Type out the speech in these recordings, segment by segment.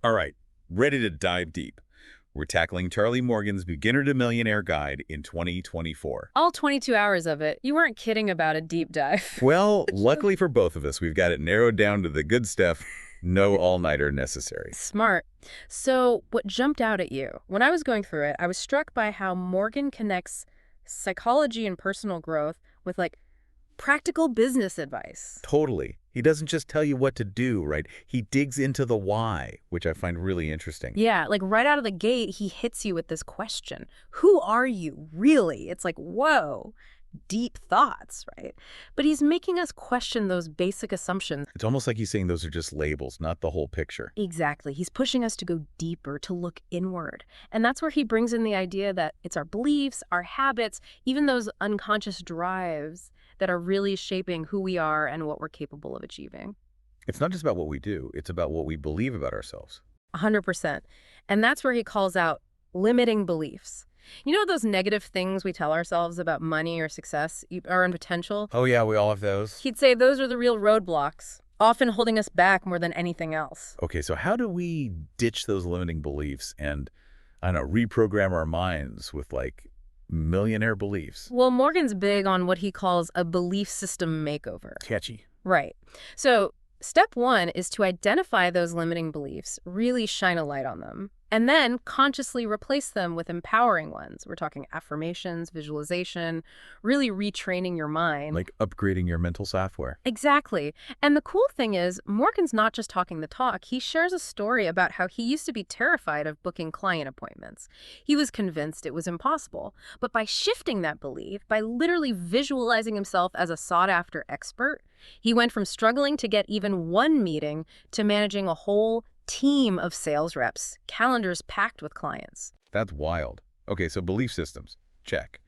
All right, ready to dive deep. We're tackling Charlie Morgan's Beginner to Millionaire Guide in 2024. All 22 hours of it. You weren't kidding about a deep dive. Well, luckily for both of us, we've got it narrowed down to the good stuff. No all-nighter necessary. Smart. So, what jumped out at you? When I was going through it, I was struck by how Morgan connects psychology and personal growth with practical business advice. Totally. He doesn't just tell you what to do, right? He digs into the why, which I find really interesting. Yeah, right out of the gate, he hits you with this question. Who are you, really? It's like, whoa, deep thoughts, right? But he's making us question those basic assumptions. It's almost like he's saying those are just labels, not the whole picture. Exactly. He's pushing us to go deeper, to look inward. And that's where he brings in the idea that it's our beliefs, our habits, even those unconscious drives that are really shaping who we are and what we're capable of achieving. It's not just about what we do, it's about what we believe about ourselves. 100%. And that's where he calls out limiting beliefs. You know those negative things we tell ourselves about money or success or in potential? Oh yeah, we all have those. He'd say those are the real roadblocks, often holding us back more than anything else. Okay, so how do we ditch those limiting beliefs and, I don't know, reprogram our minds with millionaire beliefs? Well, Morgan's big on what he calls a belief system makeover. Catchy. Right. So step one is to identify those limiting beliefs, really shine a light on them, and then consciously replace them with empowering ones. We're talking affirmations, visualization, really retraining your mind. Like upgrading your mental software. Exactly. And the cool thing is, Morgan's not just talking the talk. He shares a story about how he used to be terrified of booking client appointments. He was convinced it was impossible. But by shifting that belief, by literally visualizing himself as a sought-after expert, he went from struggling to get even one meeting to managing a whole team of sales reps, calendars packed with clients. That's wild. Okay, so belief systems. Check.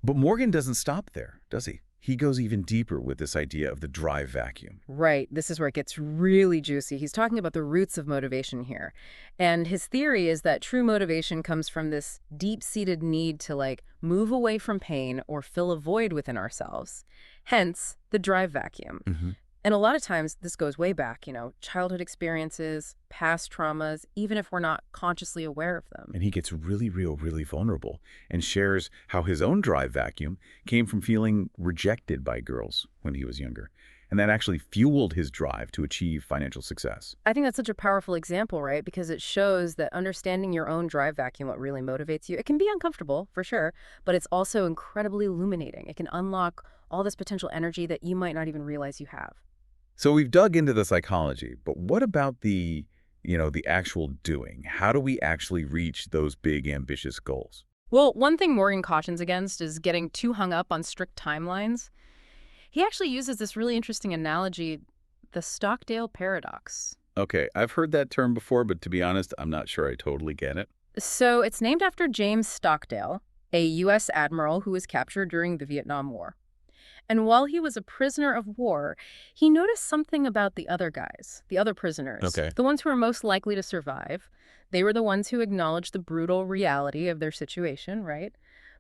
But Morgan doesn't stop there, does he? He goes even deeper with this idea of the drive vacuum. Right. This is where it gets really juicy. He's talking about the roots of motivation here. And his theory is that true motivation comes from this deep-seated need to move away from pain or fill a void within ourselves. Hence, the drive vacuum. And a lot of times this goes way back, childhood experiences, past traumas, even if we're not consciously aware of them. And he gets really real, really vulnerable and shares how his own drive vacuum came from feeling rejected by girls when he was younger. And that actually fueled his drive to achieve financial success. I think that's such a powerful example, right? Because it shows that understanding your own drive vacuum, what really motivates you, it can be uncomfortable, for sure, but it's also incredibly illuminating. It can unlock all this potential energy that you might not even realize you have. So we've dug into the psychology, but what about the actual doing? How do we actually reach those big, ambitious goals? Well, one thing Morgan cautions against is getting too hung up on strict timelines. He actually uses this really interesting analogy, the Stockdale paradox. Okay, I've heard that term before, but to be honest, I'm not sure I totally get it. So it's named after James Stockdale, a U.S. admiral who was captured during the Vietnam War. And while he was a prisoner of war, he noticed something about the other guys, the other prisoners, Okay. the ones who were most likely to survive. They were the ones who acknowledged the brutal reality of their situation, right?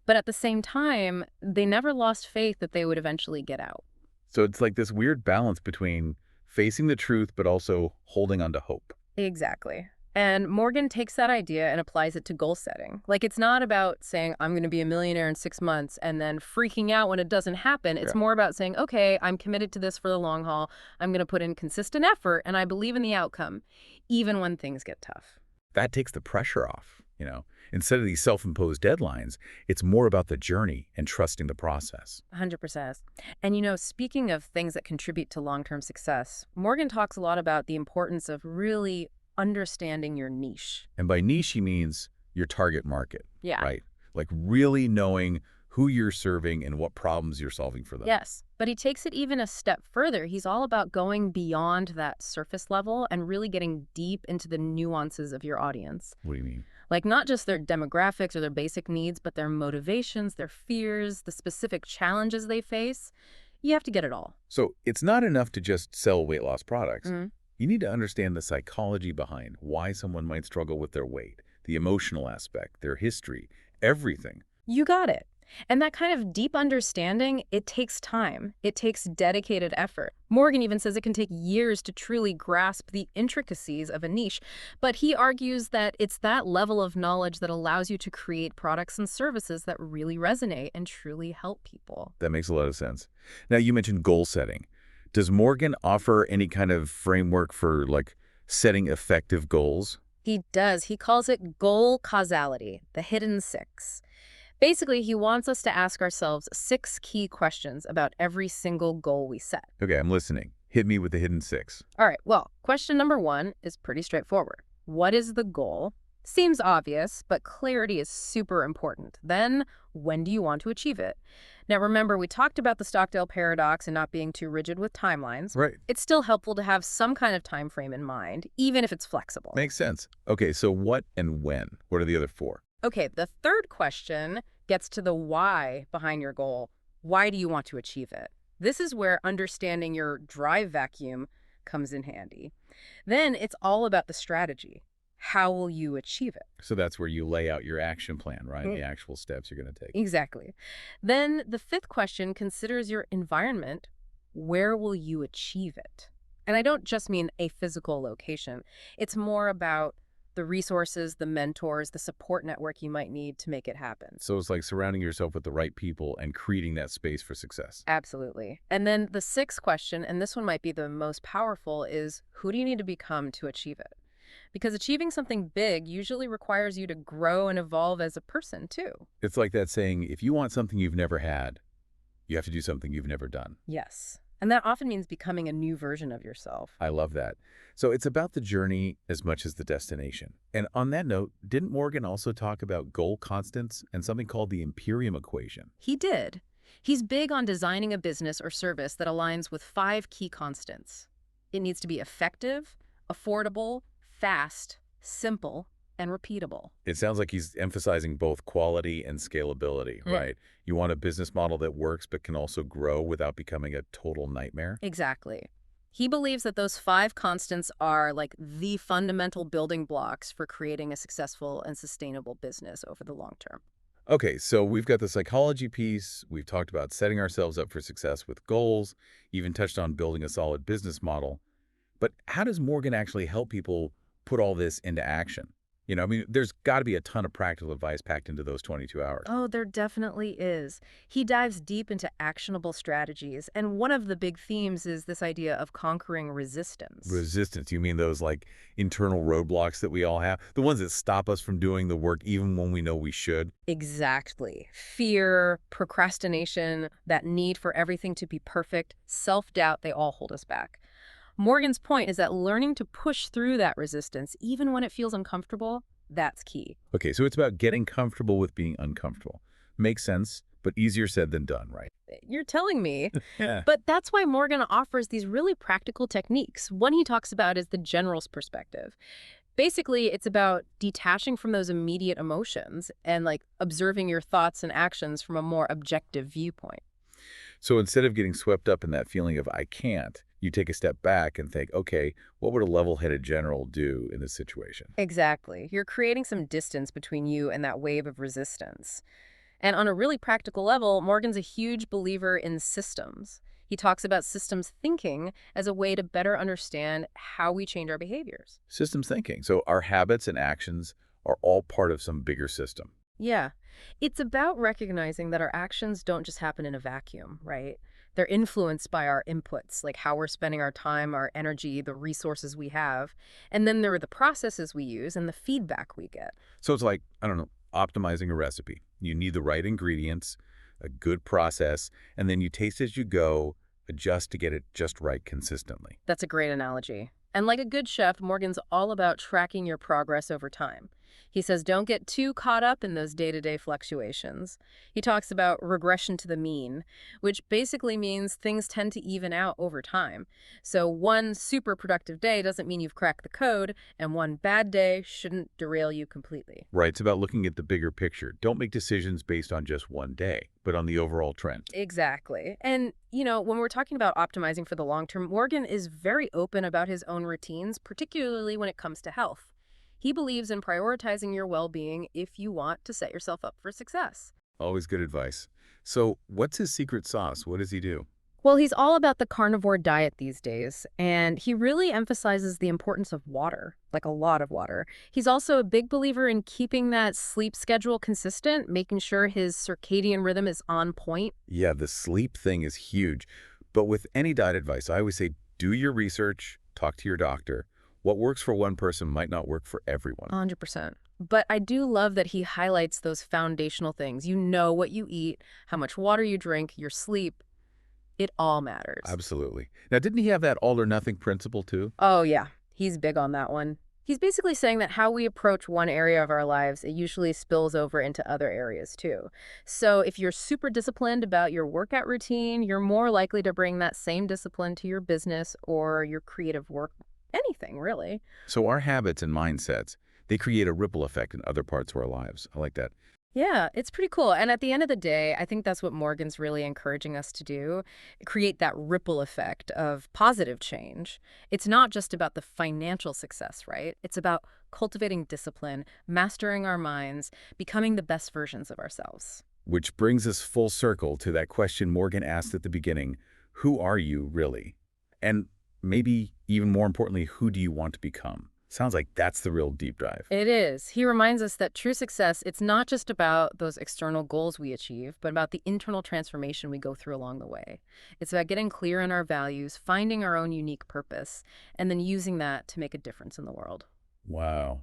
But at the same time, they never lost faith that they would eventually get out. So it's like this weird balance between facing the truth, but also holding on to hope. Exactly. And Morgan takes that idea and applies it to goal setting. It's not about saying, I'm going to be a millionaire in 6 months and then freaking out when it doesn't happen. It's more about saying, okay, I'm committed to this for the long haul. I'm going to put in consistent effort and I believe in the outcome, even when things get tough. That takes the pressure off, Instead of these self-imposed deadlines, it's more about the journey and trusting the process. 100%. And speaking of things that contribute to long-term success, Morgan talks a lot about the importance of really understanding your niche. And by niche, he means your target market, Yeah. right? Like really knowing who you're serving and what problems you're solving for them. Yes, but he takes it even a step further. He's all about going beyond that surface level and really getting deep into the nuances of your audience. What do you mean? Not just their demographics or their basic needs, but their motivations, their fears, the specific challenges they face. You have to get it all. So it's not enough to just sell weight loss products. Mhm. You need to understand the psychology behind why someone might struggle with their weight, the emotional aspect, their history, everything. You got it. And that kind of deep understanding, it takes time. It takes dedicated effort. Morgan even says it can take years to truly grasp the intricacies of a niche, but he argues that it's that level of knowledge that allows you to create products and services that really resonate and truly help people. That makes a lot of sense. Now, you mentioned goal setting. Does Morgan offer any kind of framework for, like, setting effective goals? He does. He calls it goal causality, the hidden six. Basically, he wants us to ask ourselves six key questions about every single goal we set. Okay, I'm listening. Hit me with the hidden six. All right, well, question number one is pretty straightforward. What is the goal? Seems obvious, but clarity is super important. Then, when do you want to achieve it? Now, remember, we talked about the Stockdale paradox and not being too rigid with timelines. Right. It's still helpful to have some kind of time frame in mind, even if it's flexible. Makes sense. Okay, so what and when? What are the other four? Okay, the third question gets to the why behind your goal. Why do you want to achieve it? This is where understanding your drive vacuum comes in handy. Then it's all about the strategy. How will you achieve it? So that's where you lay out your action plan, right? The actual steps you're going to take. Exactly. Then the fifth question considers your environment. Where will you achieve it? And I don't just mean a physical location. It's more about the resources, the mentors, the support network you might need to make it happen. So it's like surrounding yourself with the right people and creating that space for success. Absolutely. And then the sixth question, and this one might be the most powerful, is who do you need to become to achieve it? Because achieving something big usually requires you to grow and evolve as a person, too. It's like that saying, if you want something you've never had, you have to do something you've never done. Yes. And that often means becoming a new version of yourself. I love that. So it's about the journey as much as the destination. And on that note, didn't Morgan also talk about goal constants and something called the Imperium equation? He did. He's big on designing a business or service that aligns with 5 key constants. It needs to be effective, affordable, fast, simple, and repeatable. It sounds like he's emphasizing both quality and scalability, right? You want a business model that works but can also grow without becoming a total nightmare? Exactly. He believes that those 5 constants are like the fundamental building blocks for creating a successful and sustainable business over the long term. Okay, so we've got the psychology piece. We've talked about setting ourselves up for success with goals, even touched on building a solid business model. But how does Morgan actually help people put all this into action? You know, I mean, there's got to be a ton of practical advice packed into those 22 hours. Oh, there definitely is. He dives deep into actionable strategies, and one of the big themes is this idea of conquering resistance. Resistance, you mean those like internal roadblocks that we all have? The ones that stop us from doing the work even when we know we should? Exactly. Fear, procrastination, that need for everything to be perfect, self-doubt, they all hold us back. Morgan's point is that learning to push through that resistance, even when it feels uncomfortable, that's key. Okay, so it's about getting comfortable with being uncomfortable. Makes sense, but easier said than done, right? You're telling me. Yeah. But that's why Morgan offers these really practical techniques. One he talks about is the general's perspective. Basically, it's about detaching from those immediate emotions and like observing your thoughts and actions from a more objective viewpoint. So instead of getting swept up in that feeling of I can't, you take a step back and think, okay, what would a level-headed general do in this situation? Exactly. You're creating some distance between you and that wave of resistance. And on a really practical level, Morgan's a huge believer in systems. He talks about systems thinking as a way to better understand how we change our behaviors. Systems thinking. So our habits and actions are all part of some bigger system. Yeah. It's about recognizing that our actions don't just happen in a vacuum, right? They're influenced by our inputs, like how we're spending our time, our energy, the resources we have. And then there are the processes we use and the feedback we get. So it's like, I don't know, optimizing a recipe. You need the right ingredients, a good process, and then you taste as you go, adjust to get it just right consistently. That's a great analogy. And like a good chef, Morgan's all about tracking your progress over time. He says don't get too caught up in those day-to-day fluctuations. He talks about regression to the mean, which basically means things tend to even out over time. So one super productive day doesn't mean you've cracked the code, and one bad day shouldn't derail you completely. Right, it's about looking at the bigger picture. Don't make decisions based on just one day, but on the overall trend. Exactly. And, you know, when we're talking about optimizing for the long term, Morgan is very open about his own routines, particularly when it comes to health. He believes in prioritizing your well-being if you want to set yourself up for success. Always good advice. So what's his secret sauce? What does he do? Well, he's all about the carnivore diet these days, and he really emphasizes the importance of water, like a lot of water. He's also a big believer in keeping that sleep schedule consistent, making sure his circadian rhythm is on point. Yeah, the sleep thing is huge. But with any diet advice, I always say do your research, talk to your doctor. What works for one person might not work for everyone. 100%. But I do love that he highlights those foundational things. You know what you eat, how much water you drink, your sleep. It all matters. Absolutely. Now, didn't he have that all or nothing principle too? Oh, yeah. He's big on that one. He's basically saying that how we approach one area of our lives, it usually spills over into other areas too. So if you're super disciplined about your workout routine, you're more likely to bring that same discipline to your business or your creative work, anything really. So our habits and mindsets, they create a ripple effect in other parts of our lives. I like that. Yeah, it's pretty cool. And at the end of the day, I think that's what Morgan's really encouraging us to do, create that ripple effect of positive change. It's not just about the financial success, right? It's about cultivating discipline, mastering our minds, becoming the best versions of ourselves. Which brings us full circle to that question Morgan asked at the beginning, who are you really? And maybe even more importantly, who do you want to become? Sounds like that's the real deep dive. It is. He reminds us that true success, it's not just about those external goals we achieve, but about the internal transformation we go through along the way. It's about getting clear on our values, finding our own unique purpose, and then using that to make a difference in the world. Wow.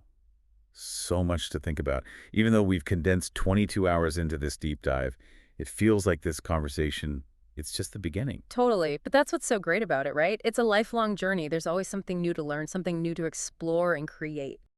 So much to think about. Even though we've condensed 22 hours into this deep dive, it feels like this conversation, it's just the beginning. Totally. But that's what's so great about it, right? It's a lifelong journey. There's always something new to learn, something new to explore and create.